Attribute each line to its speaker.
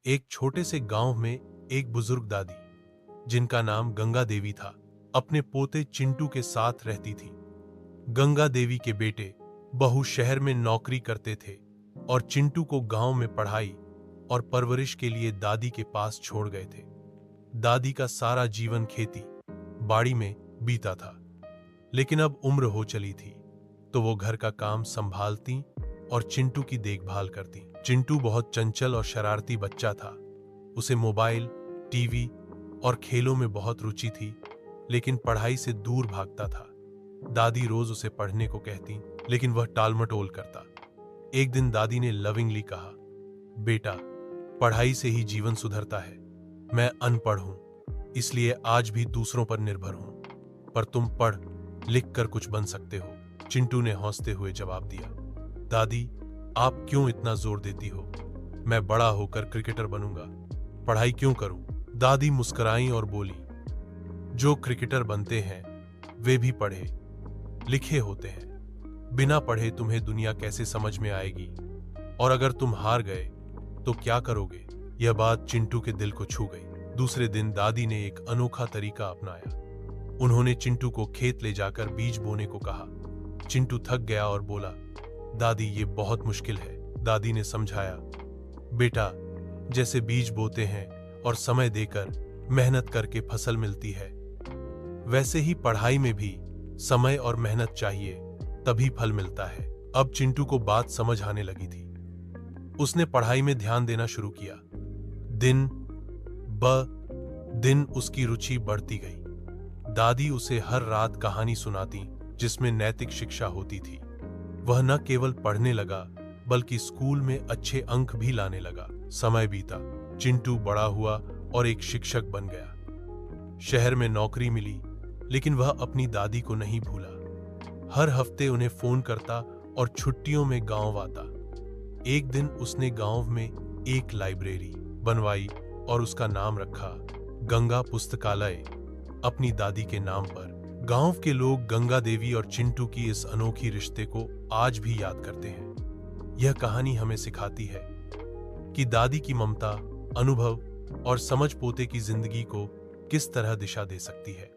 Speaker 1: एक छोटे से गांव में एक बुजुर्ग दादी, जिनका नाम गंगा देवी था, अपने पोते चिंटू के साथ रहती थी। गंगा देवी के बेटे बहू शहर में नौकरी करते थे और चिंटू को गांव में पढ़ाई और परवरिश के लिए दादी के पास छोड़ गए थे। दादी का सारा जीवन खेती बाड़ी में बीता था, लेकिन अब उम्र हो चली थी, तो वो घर का काम संभालती और चिंटू की देखभाल करती। चिंटू बहुत चंचल और शरारती बच्चा था। उसे मोबाइल, टीवी और खेलों में बहुत रुचि थी, लेकिन पढ़ाई से दूर भागता था। दादी रोज उसे पढ़ने को कहती, लेकिन वह टालमटोल करता। एक दिन दादी ने लविंगली कहा, बेटा, पढ़ाई से ही जीवन सुधरता है। मैं अनपढ़ हूं, इसलिए आज भी दूसरों पर निर्भर हूं, पर तुम पढ़ लिख कर कुछ बन सकते हो। चिंटू ने हंसते हुए जवाब दिया, दादी, आप क्यों इतना जोर देती हो? मैं बड़ा होकर क्रिकेटर बनूंगा, पढ़ाई क्यों करूं? दादी मुस्कुराई और बोली, जो क्रिकेटर बनते हैं वे भी पढ़े लिखे होते हैं। बिना पढ़े तुम्हें दुनिया कैसे समझ में आएगी? और अगर तुम हार गए तो क्या करोगे? यह बात चिंटू के दिल को छू गई। दूसरे दिन दादी ने एक अनोखा तरीका अपनाया। उन्होंने चिंटू को खेत ले जाकर बीज बोने को कहा। चिंटू थक गया और बोला, दादी, ये बहुत मुश्किल है। दादी ने समझाया, बेटा, जैसे बीज बोते हैं और समय देकर मेहनत करके फसल मिलती है, वैसे ही पढ़ाई में भी समय और मेहनत चाहिए, तभी फल मिलता है। अब चिंटू को बात समझ आने लगी थी। उसने पढ़ाई में ध्यान देना शुरू किया। दिन ब दिन उसकी रुचि बढ़ती गई। दादी उसे हर रात कहानी सुनाती, जिसमें नैतिक शिक्षा होती थी। वह न केवल पढ़ने लगा, बल्कि स्कूल में अच्छे अंक भी लाने लगा। समय बीता, चिंटू बड़ा हुआ और एक शिक्षक बन गया। शहर में नौकरी मिली, लेकिन वह अपनी दादी को नहीं भूला। हर हफ्ते उन्हें फोन करता और छुट्टियों में गांव आता। एक दिन उसने गांव में एक लाइब्रेरी बनवाई और उसका नाम रखा गंगा पुस्तकालय, अपनी दादी के नाम पर। गांव के लोग गंगा देवी और चिंटू की इस अनोखी रिश्ते को आज भी याद करते हैं। यह कहानी हमें सिखाती है कि दादी की ममता, अनुभव और समझ पोते की जिंदगी को किस तरह दिशा दे सकती है।